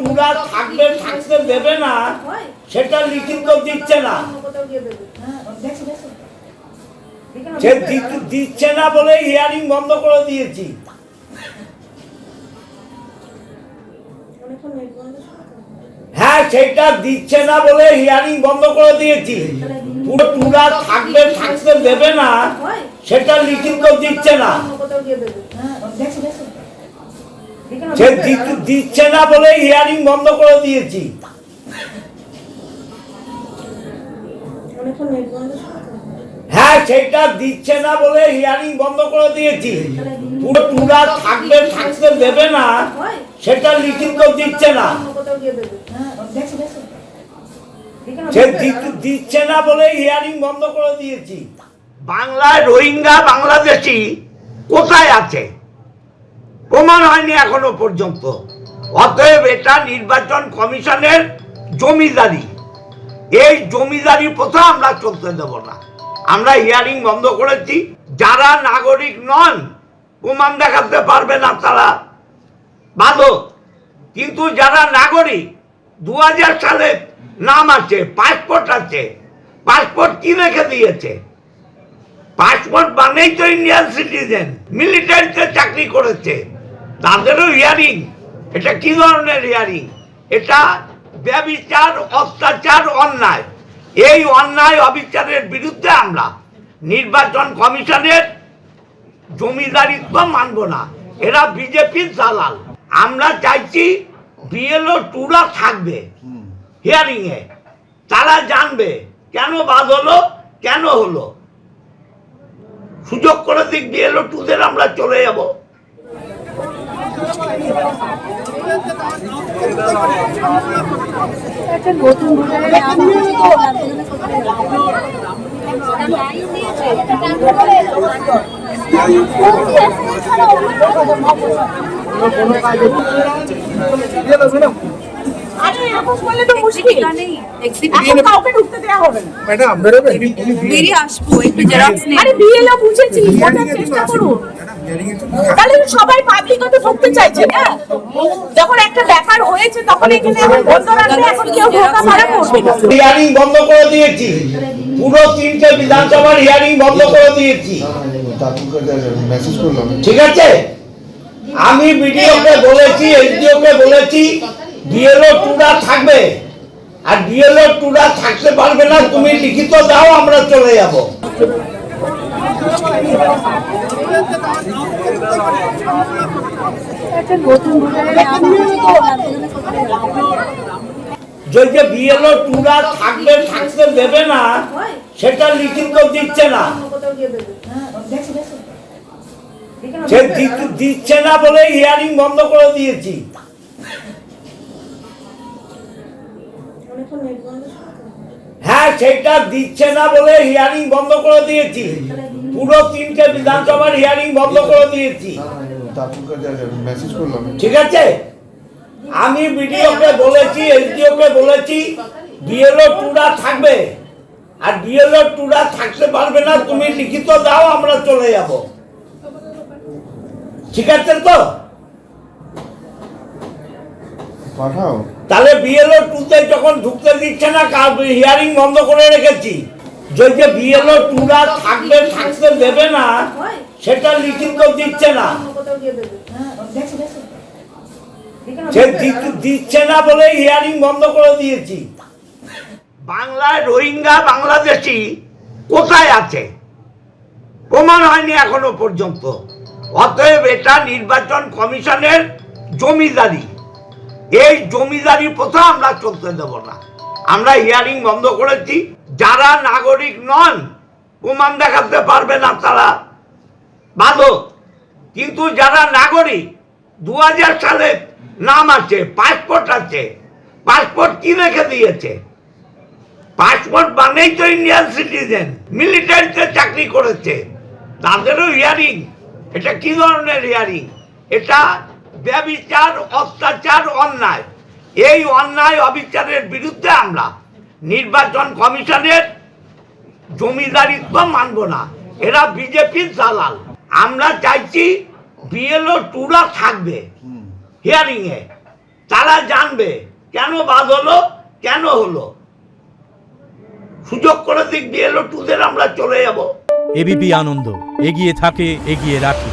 টুরা থাকবে থাকতে দেবে না সেটা লিখিত দিচ্ছে না, সে দিচ্ছে না বলে হিয়ারিং বন্ধ করে দিয়েছি। হ্যাঁ, সেটা দিচ্ছে না বলে হিয়ারিং বন্ধ করে দিয়েছি। পুরো টুরা থাকবে থাকতে দেবে না সেটা লিখিত দিচ্ছে না, সে দিচ্ছে না বলে হিয়ারিং বন্ধ করে দিয়েছি। হ্যাঁ, সেটা দিচ্ছে না বলে হিয়ারিং বন্ধ করে দিয়েছি। পুরো টুরা থাকবে থাকতে দেবে না সেটা লিখিত দিচ্ছে না, সে দিচ্ছে না বলে হিয়ারিং বন্ধ করে দিয়েছি। বাংলায় রোহিঙ্গা বাংলাদেশি কোথায় আছে প্রমাণ হয়নি এখনো পর্যন্ত। অতএব এটা নির্বাচন কমিশনের জমিদারি, এই জমিদারি প্রথা আমরা চলতে দেব না। আমরা হিয়ারিং বন্ধ করেছি। যারা নাগরিক নন প্রমাণ দেখাতে পারবে না তারা বাদক, কিন্তু যারা নাগরিক 2000 সালে নাম আছে, পাসপোর্ট আছে, পাসপোর্ট কি রেখে দিয়েছে? পাসপোর্ট বানেই তো ইন্ডিয়ান সিটিজেন, মিলিটারিতে চাকরি করেছে, তাদেরও হিয়ারিং। এটা কি ধরনের হিয়ারিং? এটা ব্যভিচার, অত্যাচার, অন্যায়। এই অন্যায় অবিচারের বিরুদ্ধে আমরা নির্বাচন কমিশনের জমিদারিত্ব মানব না। এরা বিজেপির দালাল। আমরা চাইছি বিএলও টুরা থাকবে হিয়ারিং এ, তারা জানবে কেন বাদ হলো, কেন হলো। সুযোগ করে দিক বিএলও টুদের, আমরা চলে যাব। সবাই পাবলিকত ঢুকতে চাইছে না, যখন একটা ব্যাপার হয়েছে তখন এখানে এখন কেউ ঢোকা মারা করবে না। হিয়ারিং বন্ধ করে দিয়েছি, পুরো 3টে বিধানসভার হিয়ারিং বন্ধ করে দিয়েছি। ঠিক আছে, আমি বিডিওকে বলেছি, এসডিওকে বলেছি বিএলও টুরা থাকবে, আর বিএলও টুরা থাকতে পারবে না, তুমি লিখিত দাও, আমরা চলে যাব। যে বিএলও টুরা থাকবে থাকতে দেবে না সেটা লিখিত দিচ্ছে না, সে দিচ্ছে না বলে হিয়ারিং বন্ধ করে দিয়েছি। হ্যাঁ, সেটা দিচ্ছে না বলে হিয়ারিং বন্ধ করে দিয়েছি। পুরো 3টে বিধানসভার হিয়ারিং বন্ধ করে দিয়েছি। ঠিক আছে, আমি বিডিওকে বলেছি, এসডিওকে বলেছি বিএলও টুরা থাকবে, আর বিএলও টুরা থাকতে পারবে না, তুমি লিখিত দাও, আমরা চলে যাব। ঠিক আছে তো? পাঠাও। তাহলে বিএলও টুতে যখন ঢুকতে দিচ্ছে না, হিয়ারিং বন্ধ করে রেখেছি। যে বিএলও টুরা থাকবে থাকতে দেবে না সেটা লিখিত দিচ্ছে না, সে দিচ্ছে না বলে হিয়ারিং বন্ধ করে দিয়েছি। বাংলায় রোহিঙ্গা বাংলাদেশি কোথায় আছে প্রমাণ হয়নি এখনো পর্যন্ত। অতএব এটা নির্বাচন কমিশনের জমিদারি, এই জমিদারি প্রথা আমরা চলতে দেব না। আমরা হিয়ারিং বন্ধ করেছি। যারা নাগরিক নন প্রমাণ দেখাতে পারবে না তারা বাদক, কিন্তু যারা নাগরিক 2000 সালে নাম আছে, পাসপোর্ট আছে, পাসপোর্ট কি রেখে দিয়েছে? পাসপোর্ট বানেই তো ইন্ডিয়ান সিটিজেন, মিলিটারিতে চাকরি করেছে, তাদেরও হিয়ারিং। এটা কি ধরনের হিয়ারিং? এটা ব্যভিচার, অত্যাচার, অন্যায়। এই অন্যায় অবিচারের বিরুদ্ধে আমরা নির্বাচন কমিশনের জমিদারিত্ব মানব না। এরা বিজেপির দালাল। আমরা চাইছি বিএলও টুরা থাকবে হিয়ারিং এ, তারা জানবে কেন বাদ হলো, কেন হলো। সুযোগ করে দিক বিএলও টুদের আমরা চলে যাব। এবিপি আনন্দ, এগিয়ে থাকে, এগিয়ে রাখে।